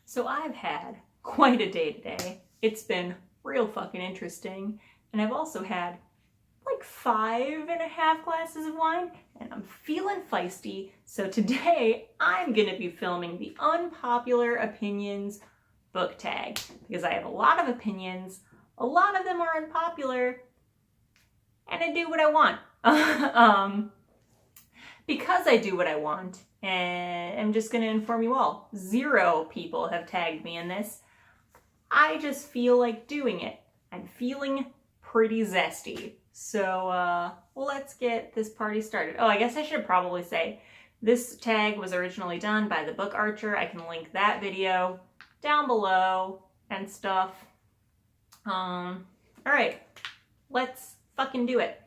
So I've had quite a day today. It's been real fucking interesting. And I've also had like 5.5 glasses of wine and I'm feeling feisty. So today I'm gonna be filming the Unpopular Opinions book tag because I have a lot of opinions. A lot of them are unpopular and I do what I want. Because I do what I want, and I'm just going to inform you all, 0 people have tagged me in this. I just feel like doing it. I'm feeling pretty zesty. So let's get this party started. Oh, I guess I should probably say this tag was originally done by The Book Archer. I can link that video down below and stuff. All right, let's fucking do it.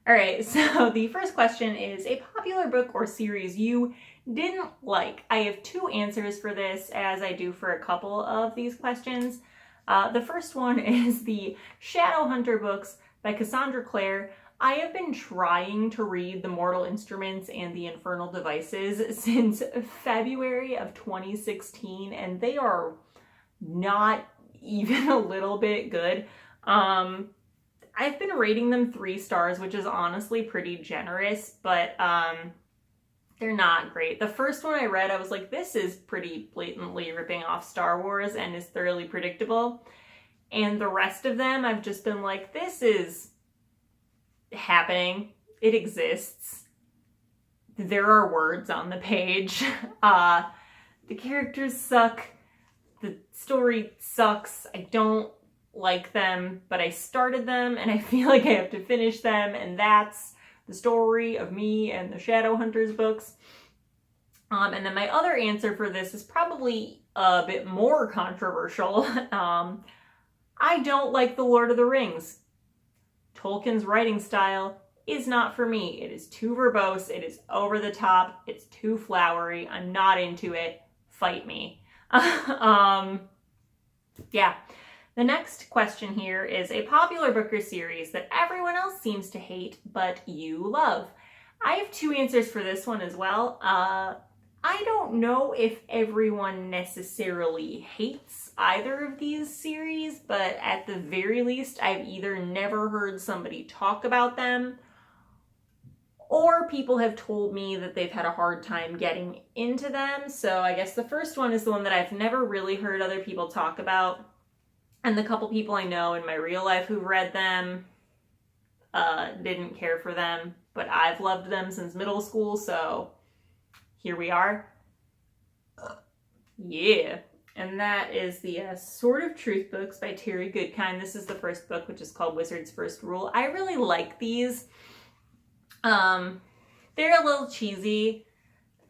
All right, so the first question is a popular book or series you didn't like. I have 2 answers for this, as I do for a couple of these questions. The first one is the Shadowhunter books by Cassandra Clare. I have been trying to read The Mortal Instruments and The Infernal Devices since February of 2016, and they are not even a little bit good. I've been rating them 3 stars, which is honestly pretty generous, but they're not great. The first one I read, I was like, this is pretty blatantly ripping off Star Wars and is thoroughly predictable. And the rest of them, I've just been like, this is happening. It exists. There are words on the page. The characters suck. The story sucks. I don't like them, but I started them and I feel like I have to finish them, and that's the story of me and the Shadowhunters books. And then my other answer for this is probably a bit more controversial. I don't like The Lord of the Rings. Tolkien's writing style is not for me. It is too verbose, it is over the top, it's too flowery, I'm not into it, fight me. Yeah. The next question here is a popular book or series that everyone else seems to hate, but you love. I have 2 answers for this one as well. I don't know if everyone necessarily hates either of these series, but at the very least, I've either never heard somebody talk about them, or people have told me that they've had a hard time getting into them. So I guess the first one is the one that I've never really heard other people talk about. And the couple people I know in my real life who've read them didn't care for them, but I've loved them since middle school, so here we are. Yeah. And that is the Sword of Truth books by Terry Goodkind. This is the first book, which is called Wizard's First Rule. I really like these. They're a little cheesy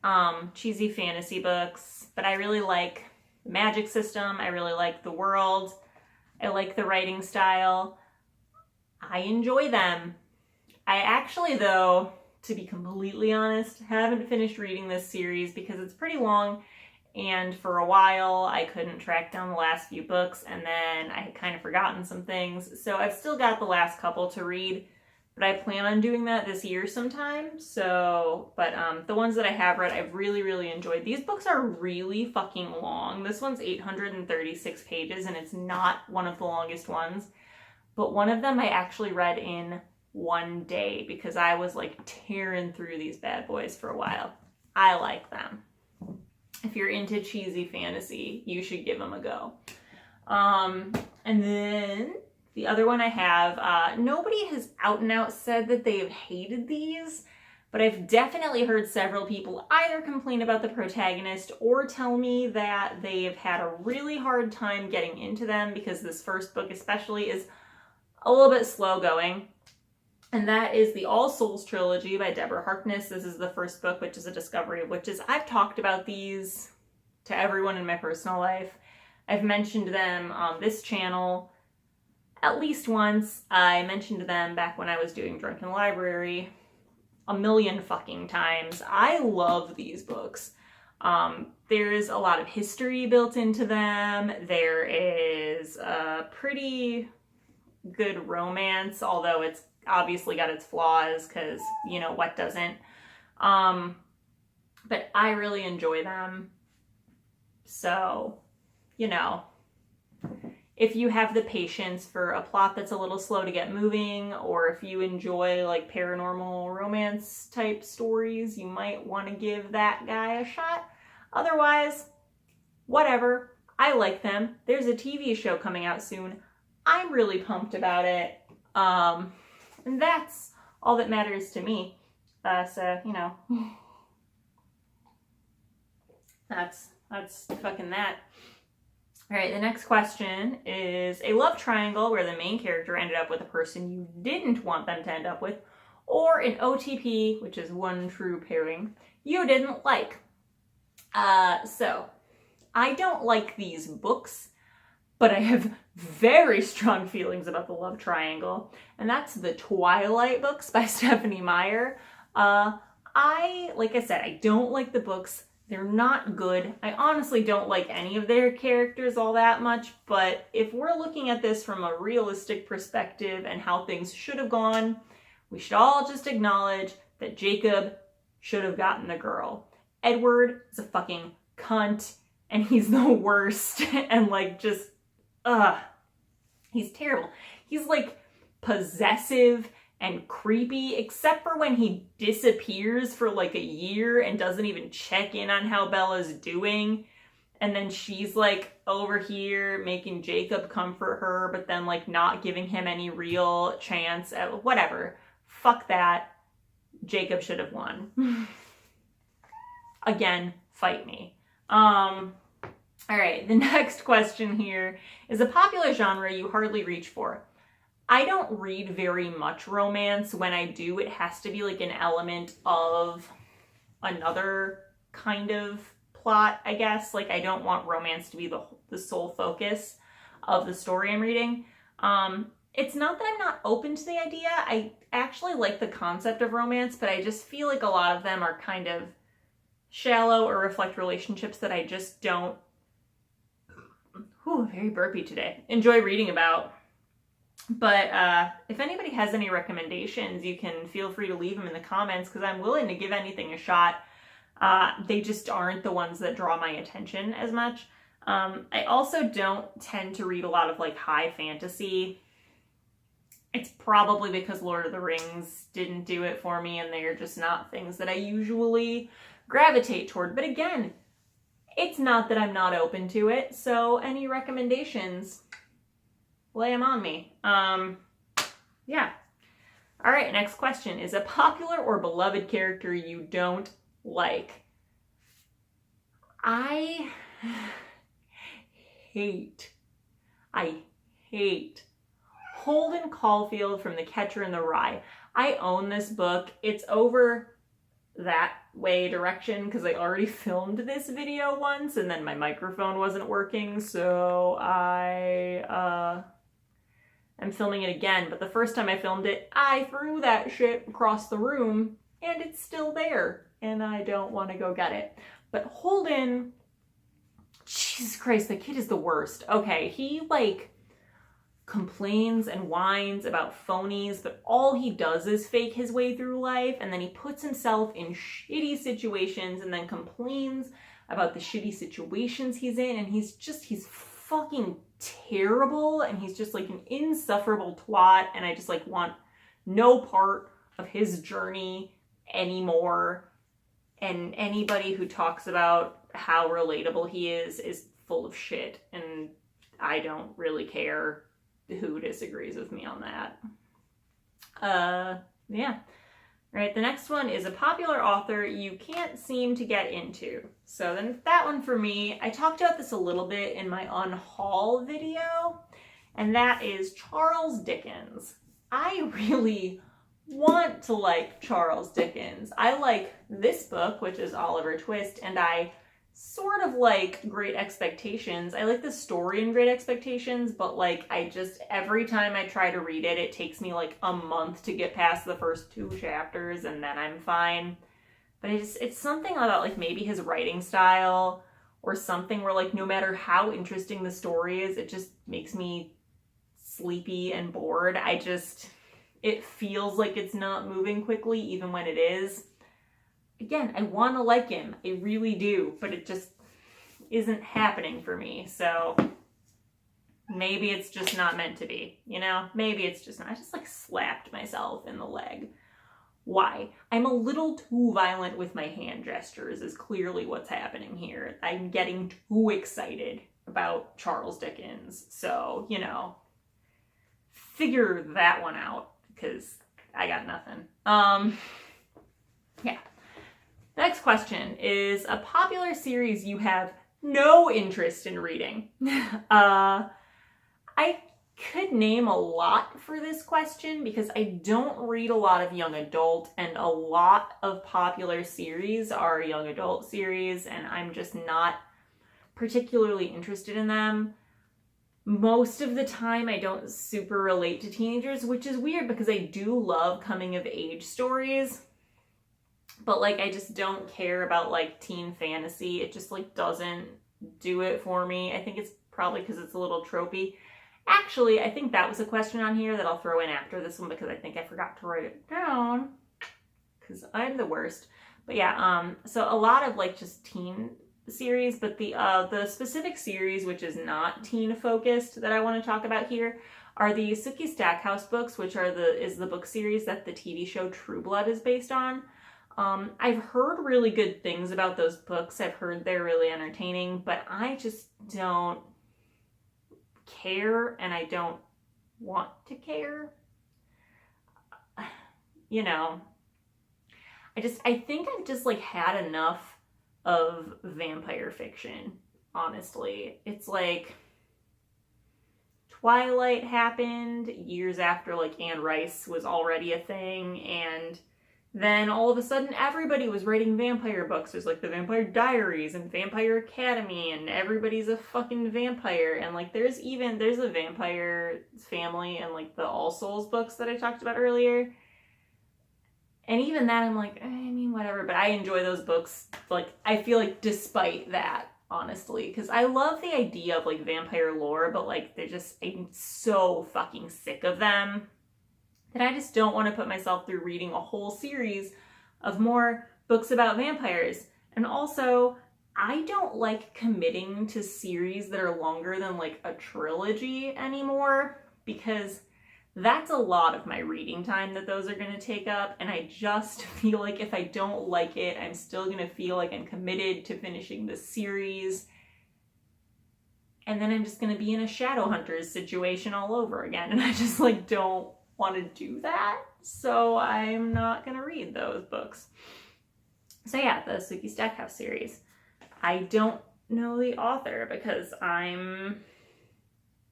fantasy books, but I really like the magic system. I really like the world. I like the writing style. I enjoy them. I actually, though, to be completely honest, haven't finished reading this series because it's pretty long, and for a while I couldn't track down the last few books, and then I had kind of forgotten some things. So I've still got the last couple to read, but I plan on doing that this year sometime. So, but the ones that I have read, I've really, really enjoyed. These books are really fucking long. This one's 836 pages, and it's not one of the longest ones. But one of them I actually read in one day because I was like tearing through these bad boys for a while. I like them. If you're into cheesy fantasy, you should give them a go. And then the other one I have, nobody has out and out said that they have hated these, but I've definitely heard several people either complain about the protagonist or tell me that they've had a really hard time getting into them because this first book especially is a little bit slow going. And that is the Souls Trilogy by Deborah Harkness. This is the first book, which is a discovery of witches. I've talked about these to everyone in my personal life. I've mentioned them on this channel at least once. I mentioned them back when I was doing Drunken Library a million fucking times. I love these books. There's a lot of history built into them. There is a pretty good romance, although it's obviously got its flaws because, you know, what doesn't? But I really enjoy them. So you know, if you have the patience for a plot that's a little slow to get moving, or if you enjoy like paranormal romance type stories, you might want to give that guy a shot. Otherwise, whatever. I like them. There's a TV show coming out soon. I'm really pumped about it. And that's all that matters to me. So, you know, that's fucking that. All right, the next question is a love triangle where the main character ended up with a person you didn't want them to end up with, or an OTP, which is one true pairing, you didn't like. So I don't like these books, but I have very strong feelings about the love triangle, and that's the Twilight books by Stephanie Meyer. Like I said, I don't like the books. They're not good. I honestly don't like any of their characters all that much, but if we're looking at this from a realistic perspective and how things should have gone, we should all just acknowledge that Jacob should have gotten the girl. Edward is a fucking cunt, and he's the worst, and like just, he's terrible. He's like possessive and creepy, except for when he disappears for like a year and doesn't even check in on how Bella's doing. And then she's like over here making Jacob comfort her, but then like not giving him any real chance at whatever. Fuck that. Jacob should have won. Again, fight me. All right, the next question here is a popular genre you hardly reach for. I don't read very much romance. When I do, it has to be like an element of another kind of plot, I guess. Like, I don't want romance to be the sole focus of the story I'm reading. It's not that I'm not open to the idea. I actually like the concept of romance, but I just feel like a lot of them are kind of shallow or reflect relationships that I just don't, very burpy today, enjoy reading about. But if anybody has any recommendations, you can feel free to leave them in the comments, because I'm willing to give anything a shot. They just aren't the ones that draw my attention as much. I also don't tend to read a lot of like high fantasy. It's probably because Lord of the Rings didn't do it for me, and they're just not things that I usually gravitate toward. But again, it's not that I'm not open to it, so any recommendations, lay them on me. Yeah. All right, next question is a popular or beloved character you don't like. I hate Holden Caulfield from The Catcher in the Rye. I own this book. It's over that way direction because I already filmed this video once and then my microphone wasn't working, so I am filming it again. But the first time I filmed it, I threw that shit across the room and it's still there and I don't want to go get it. But Holden, Jesus Christ, the kid is the worst. Okay, he like complains and whines about phonies, but all he does is fake his way through life, and then he puts himself in shitty situations and then complains about the shitty situations he's in, and he's fucking terrible, and he's just like an insufferable twat, and I just like want no part of his journey anymore. And anybody who talks about how relatable he is full of shit, and I don't really care who disagrees with me on that. Yeah. Right, the next one is a popular author you can't seem to get into. So then that one for me, I talked about this a little bit in my unhaul video, and that is Charles Dickens. I really want to like Charles Dickens. I like this book, which is Oliver Twist, and I sort of like Great Expectations. I like the story in Great Expectations, but like every time I try to read it, it takes me like a month to get past the first 2 chapters and then I'm fine. But it's something about like maybe his writing style or something where like no matter how interesting the story is, it just makes me sleepy and bored. It feels like it's not moving quickly even when it is. Again, I want to like him. I really do. But isn't happening for me. So maybe it's just not meant to be, you know? Maybe it's just not. I just like slapped myself in the leg. Why? I'm a little too violent with my hand gestures is clearly what's happening here. I'm getting too excited about Charles Dickens. So, you know, figure that one out because I got nothing. Yeah. Next question is a popular series you have no interest in reading. I could name a lot for this question because I don't read a lot of young adult, and a lot of popular series are young adult series, and I'm just not particularly interested in them. Most of the time I don't super relate to teenagers, which is weird because I do love coming of age stories, but like I just don't care about like teen fantasy. It just like doesn't do it for me. I think it's probably because it's a little tropey. Actually, I think that was a question on here that I'll throw in after this one because I think I forgot to write it down because I'm the worst. But yeah, so a lot of like just teen series, but the specific series which is not teen focused that I want to talk about here are the Sookie Stackhouse books, which are the book series that the TV show True Blood is based on. I've heard really good things about those books. I've heard they're really entertaining, but I just don't care, and I don't want to care. You know, I think I've just like had enough of vampire fiction, honestly. It's like Twilight happened years after like Anne Rice was already a thing, and then all of a sudden everybody was writing vampire books. There's like the Vampire Diaries and Vampire Academy, and everybody's a fucking vampire. And like there's a vampire family and like the All Souls books that I talked about earlier. And even that I'm like, I mean, whatever, but I enjoy those books. Like I feel like despite that, honestly, because I love the idea of like vampire lore, but like I'm so fucking sick of them that I just don't want to put myself through reading a whole series of more books about vampires. And also, I don't like committing to series that are longer than like a trilogy anymore, because that's a lot of my reading time that those are going to take up, and I just feel like if I don't like it, I'm still going to feel like I'm committed to finishing the series, and then I'm just going to be in a Shadowhunters situation all over again, and I just like don't want to do that, so I'm not going to read those books. So yeah, the Sookie Stackhouse series. I don't know the author because I'm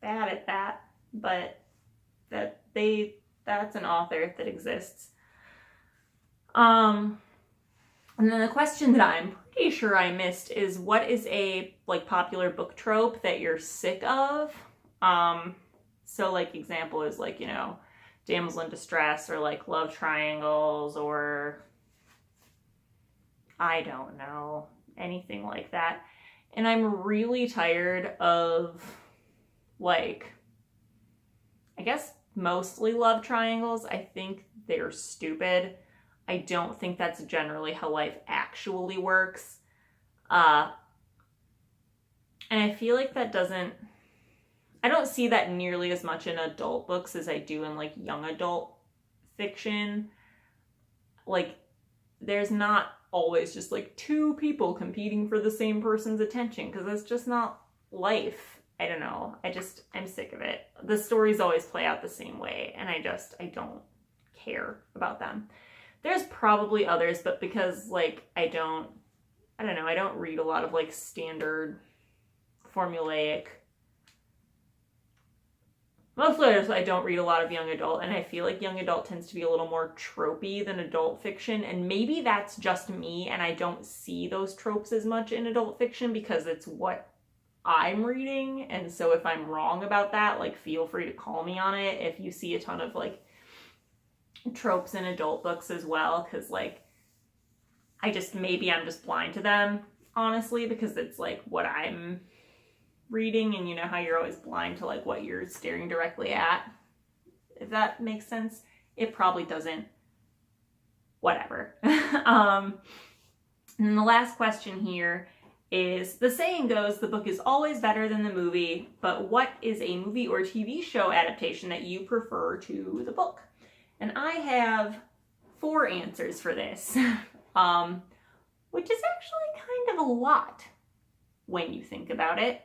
bad at that, but that's an author that exists. And then the question that I'm pretty sure I missed is, what is a like popular book trope that you're sick of? So like example is like, you know, damsel in distress, or like love triangles, or I don't know, anything like that. And I'm really tired of like, I guess mostly love triangles. I think they're stupid. I don't think that's generally how life actually works. And I feel like I don't see that nearly as much in adult books as I do in like young adult fiction. Like there's not always just like two people competing for the same person's attention, because that's just not life. I don't know. I'm sick of it. The stories always play out the same way, and I don't care about them. There's probably others, but because like I don't read a lot of like standard formulaic. Mostly I don't read a lot of young adult, and I feel like young adult tends to be a little more tropey than adult fiction, and maybe that's just me and I don't see those tropes as much in adult fiction because it's what I'm reading. And so if I'm wrong about that, like feel free to call me on it if you see a ton of like tropes in adult books as well, because like maybe I'm just blind to them, honestly, because it's like what I'm reading, and you know how you're always blind to like what you're staring directly at, if that makes sense. It probably doesn't. Whatever. And then the last question here is, the saying goes, the book is always better than the movie, but what is a movie or TV show adaptation that you prefer to the book? And I have 4 answers for this, which is actually kind of a lot when you think about it.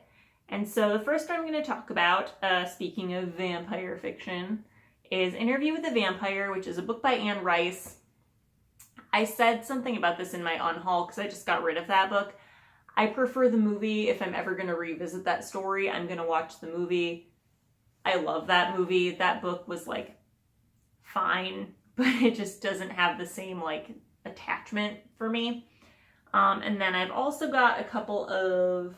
And so the first I'm going to talk about, speaking of vampire fiction, is Interview with the Vampire, which is a book by Anne Rice. I said something about this in my unhaul because I just got rid of that book. I prefer the movie. If I'm ever going to revisit that story, I'm going to watch the movie. I love that movie. That book was like fine, but it just doesn't have the same like attachment for me. And then I've also got a couple of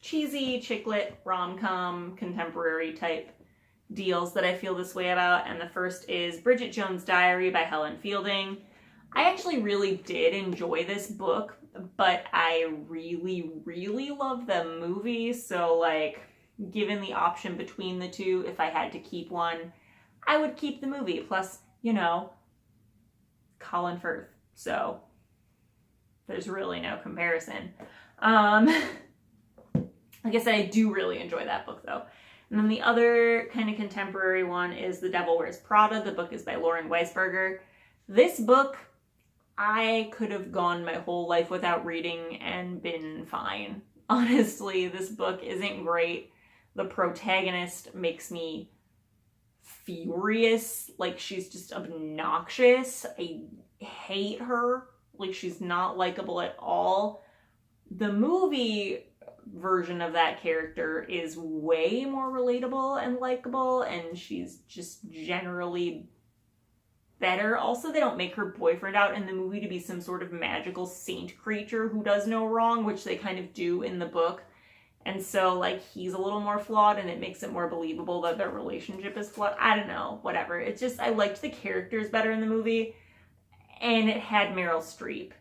cheesy chick lit rom-com contemporary type deals that I feel this way about. And the first is Bridget Jones' Diary by Helen Fielding. I actually really did enjoy this book, but I really, really love the movie. So like, given the option between the two, if I had to keep one, I would keep the movie. Plus, you know, Colin Firth. So there's really no comparison. Like I said, I do really enjoy that book though. And then the other kind of contemporary one is The Devil Wears Prada. The book is by Lauren Weisberger. This book, I could have gone my whole life without reading and been fine. Honestly, this book isn't great. The protagonist makes me furious. Like, she's just obnoxious. I hate her. Like, she's not likable at all. The movie version of that character is way more relatable and likable, and she's just generally better. Also, they don't make her boyfriend out in the movie to be some sort of magical saint creature who does no wrong, which they kind of do in the book. And so, like, he's a little more flawed, and it makes it more believable that their relationship is flawed. I don't know, whatever. It's just, I liked the characters better in the movie, and it had Meryl Streep.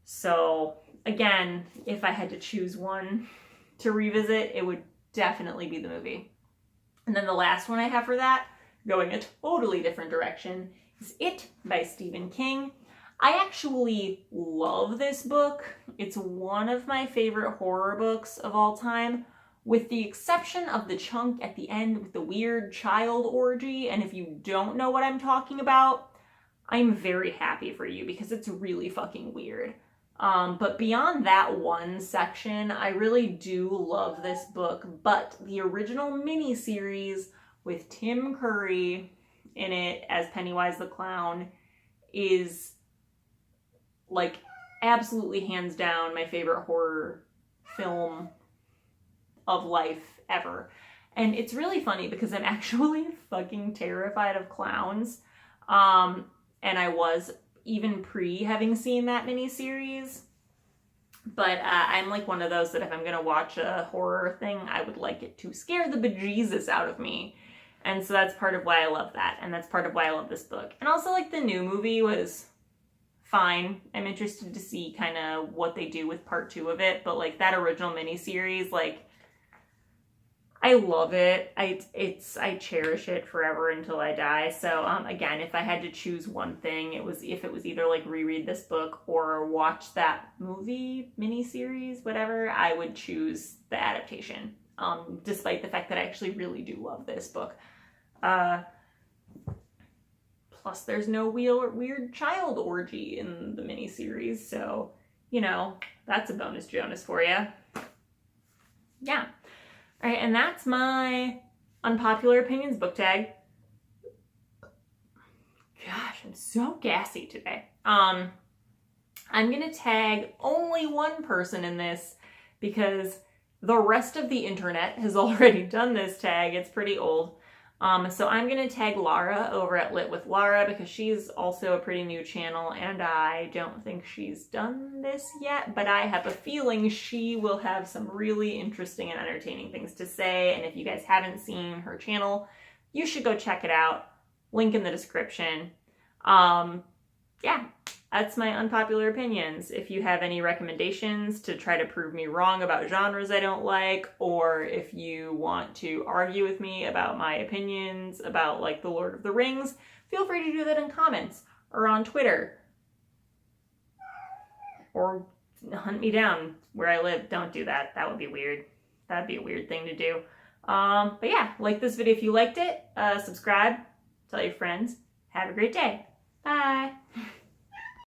So again, if I had to choose one to revisit, it would definitely be the movie. And then the last one I have for that, going a totally different direction, is It by Stephen King. I actually love this book. It's one of my favorite horror books of all time, with the exception of the chunk at the end with the weird child orgy. And if you don't know what I'm talking about, I'm very happy for you because it's really fucking weird. But beyond that one section, I really do love this book. But the original miniseries with Tim Curry in it as Pennywise the Clown is, like, absolutely hands down my favorite horror film of life ever. And it's really funny because I'm actually fucking terrified of clowns. And I was even having seen that miniseries. But I'm like one of those that if I'm going to watch a horror thing, I would like it to scare the bejesus out of me. And so that's part of why I love that. And that's part of why I love this book. And also, like, the new movie was fine. I'm interested to see kind of what they do with part 2 of it. But, like, that original miniseries, like, I love it. I cherish it forever until I die. So, again, if I had to choose one thing, if it was either, like, reread this book or watch that movie, miniseries, whatever, I would choose the adaptation. Despite the fact that I actually really do love this book. Plus, there's no weird child orgy in the miniseries, so, you know, that's a bonus Jonas for you. Yeah. All right, and that's my unpopular opinions book tag. Gosh, I'm so gassy today. I'm gonna tag only one person in this because the rest of the internet has already done this tag. It's pretty old. So I'm going to tag Lara over at Lit with Lara because she's also a pretty new channel and I don't think she's done this yet, but I have a feeling she will have some really interesting and entertaining things to say. And if you guys haven't seen her channel, you should go check it out. Link in the description. Yeah. That's my unpopular opinions. If you have any recommendations to try to prove me wrong about genres I don't like, or if you want to argue with me about my opinions about, like, The Lord of the Rings, feel free to do that in comments or on Twitter. Or hunt me down where I live. Don't do that. That would be weird. That'd be a weird thing to do. But yeah, like this video if you liked it. Subscribe. Tell your friends. Have a great day. Bye.